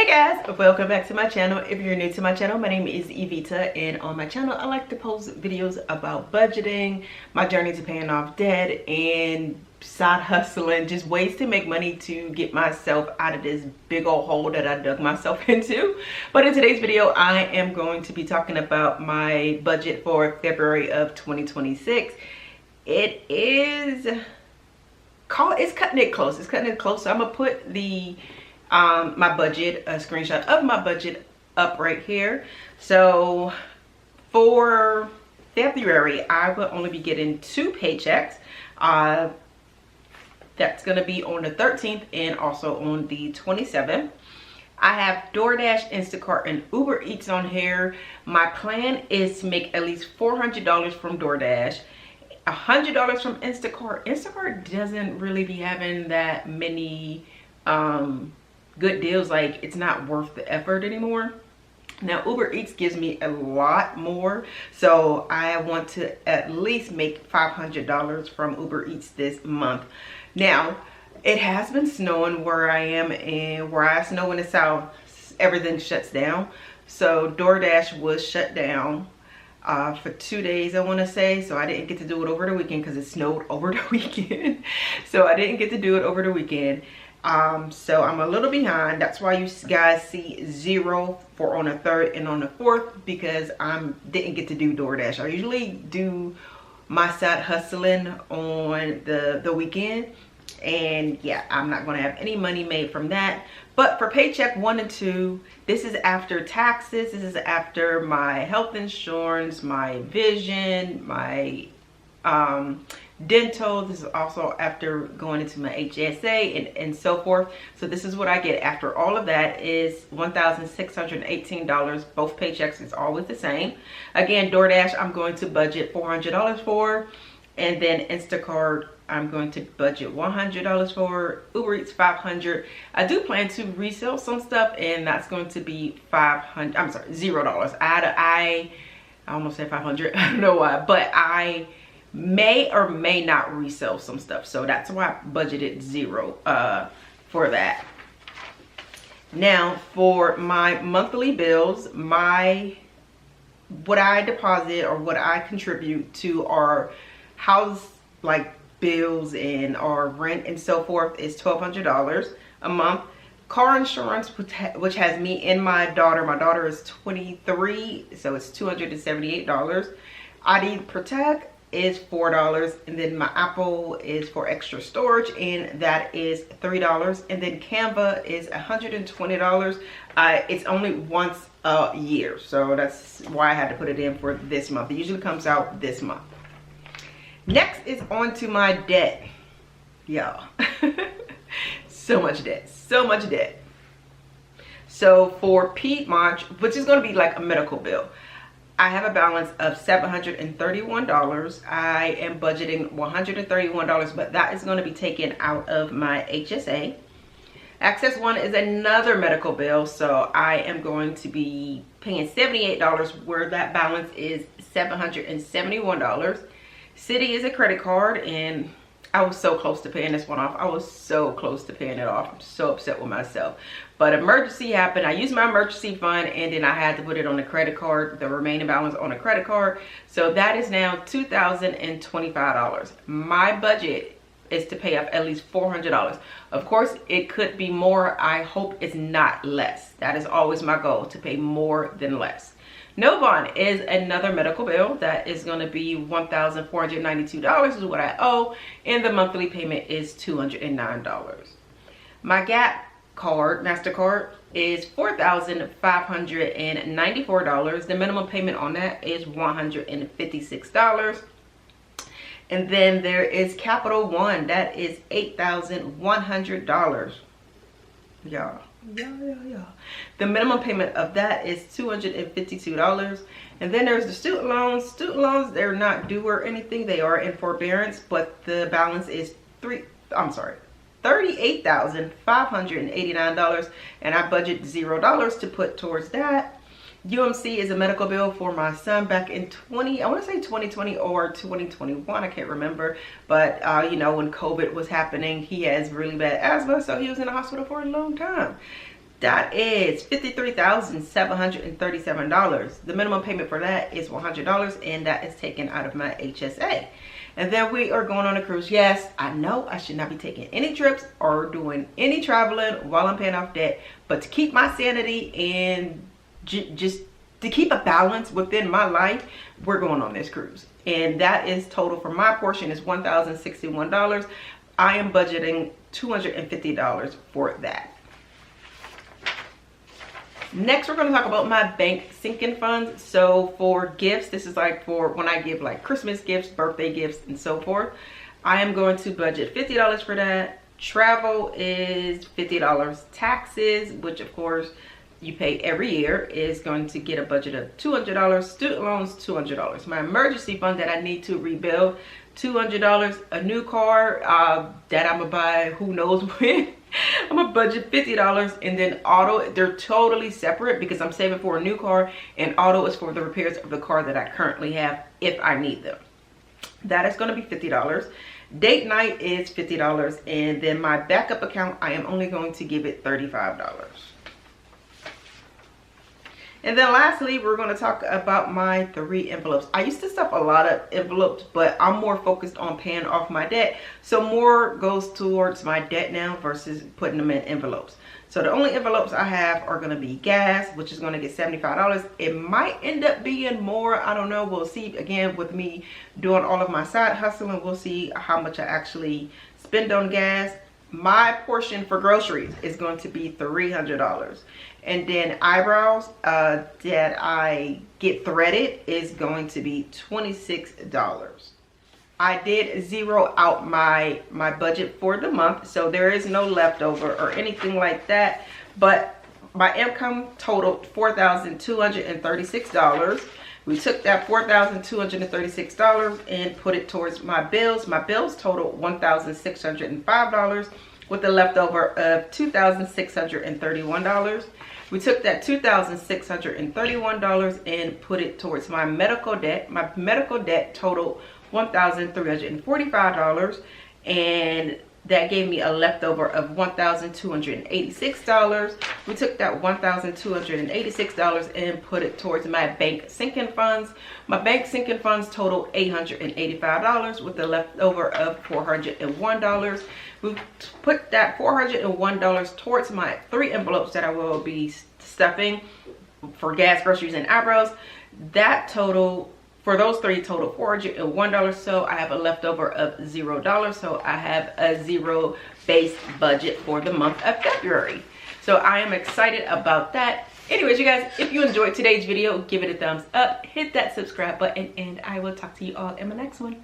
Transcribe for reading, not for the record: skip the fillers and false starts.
Hey guys, welcome back to my channel. If you're new to my channel, my name is Evita, and on my channel I like to post videos about budgeting, my journey to paying off debt, and side hustling, just ways to make money to get myself out of this big old hole that I dug myself into. But in today's video, I am going to be talking about my budget for February of 2026. It's cutting it close. It's cutting it close. So I'm gonna put the my budget, a screenshot of my budget up right here. So for February, I will only be getting 2 paychecks. That's gonna be on the 13th and also on the 27th. I have DoorDash, Instacart, and Uber Eats on here. My plan is to make at least $400 from DoorDash, $100 from Instacart. Instacart doesn't really be having that many good deals. Like, it's not worth the effort anymore. Now Uber Eats gives me a lot more, so I want to at least make $500 from Uber Eats this month. Now it has been snowing where I am, and where I snow in the south, everything shuts down. So DoorDash was shut down for 2 days, I want to say. So I didn't get to do it over the weekend because it snowed over the weekend. So I didn't get to do it over the weekend. So I'm a little behind. That's why you guys see 0 for on the 3rd and on the 4th, because I didn't get to do DoorDash. I usually do my side hustling on the weekend, and yeah, I'm not going to have any money made from that. But for paycheck 1 and 2, this is after taxes, this is after my health insurance, my vision, my dental. This is also after going into my HSA and so forth. So this is what I get after all of that is $1,618. Both paychecks is always the same. Again, DoorDash I'm going to budget $400 for, and then Instacart I'm going to budget $100 for, Uber Eats $500. I do plan to resell some stuff, and that's going to be $500. I'm sorry, $0. I almost said 500. I don't know why, but I may or may not resell some stuff, so that's why I budgeted 0 for that. Now for my monthly bills, what I deposit or what I contribute to our house, like bills and our rent and so forth, is $1,200 a month. Car insurance, which has me and my daughter is 23, so it's $278. ID Protect is $4, and then my Apple is for extra storage, and that is $3, and then Canva is $120. It's only once a year, so that's why I had to put it in for this month. It usually comes out this month. Next is on to my debt, y'all. So much debt, so much debt. So for Piedmont, which is going to be like a medical bill, I have a balance of $731. I am budgeting $131, but that is going to be taken out of my HSA. Access One is another medical bill, so I am going to be paying $78, where that balance is $771. Citi is a credit card, and I was so close to paying this one off. I was so close to paying it off. I'm so upset with myself. But emergency happened. I used my emergency fund, and then I had to put it on the credit card, the remaining balance on the credit card. So that is now $2,025. My budget is to pay off at least $400. Of course, it could be more. I hope it's not less. That is always my goal, to pay more than less. Novon is another medical bill. That is going to be $1,492 is what I owe, and the monthly payment is $209. My Gap card, MasterCard, is $4,594. The minimum payment on that is $156. And then there is Capital One. That is $8,100. Y'all. Yeah. The minimum payment of that is $252. And then there's the student loans. Student loans, they're not due or anything. They are in forbearance, but the balance is $38,589, and I budget $0 to put towards that. UMC is a medical bill for my son back in I want to say 2020 or 2021, I can't remember, but you know, when COVID was happening, he has really bad asthma, so he was in the hospital for a long time. That is $53,737. The minimum payment for that is $100, and that is taken out of my HSA. And then we are going on a cruise. Yes, I know I should not be taking any trips or doing any traveling while I'm paying off debt, but to keep my sanity and just to keep a balance within my life, we're going on this cruise. And that is total for my portion is $1,061. I am budgeting $250 for that. Next, we're going to talk about my bank sinking funds. So for gifts, this is like for when I give like Christmas gifts, birthday gifts, and so forth. I am going to budget $50 for that. Travel is $50. Taxes, which of course you pay every year, is going to get a budget of $200. Student loans, $200. My emergency fund that I need to rebuild, $200. A new car that I'm gonna buy who knows when, I'm gonna budget $50. And then auto, they're totally separate because I'm saving for a new car, and auto is for the repairs of the car that I currently have if I need them. That is gonna be $50. Date night is $50, and then my backup account, I am only going to give it $35. And then lastly, we're going to talk about my 3 envelopes. I used to stuff a lot of envelopes, but I'm more focused on paying off my debt. So more goes towards my debt now versus putting them in envelopes. So the only envelopes I have are going to be gas, which is going to get $75. It might end up being more. I don't know. We'll see. Again, with me doing all of my side hustling, we'll see how much I actually spend on gas. My portion for groceries is going to be $300. And then eyebrows that I get threaded is going to be $26. I did zero out my budget for the month, so there is no leftover or anything like that. But my income totaled $4,236. We took that $4,236 and put it towards my bills. My bills totaled $1,605 with a leftover of $2,631. We took that $2,631 and put it towards my medical debt. My medical debt totaled $1,345, and that gave me a leftover of $1,286. We took that $1,286 and put it towards my bank sinking funds. My bank sinking funds totaled $885 with a leftover of $401. We put that $401 towards my 3 envelopes that I will be stuffing for gas, groceries, and eyebrows. That total for those 3 total $401. So I have a leftover of $0. So I have a 0 base budget for the month of February. So I am excited about that. Anyways, you guys, if you enjoyed today's video, give it a thumbs up, hit that subscribe button, and I will talk to you all in my next one.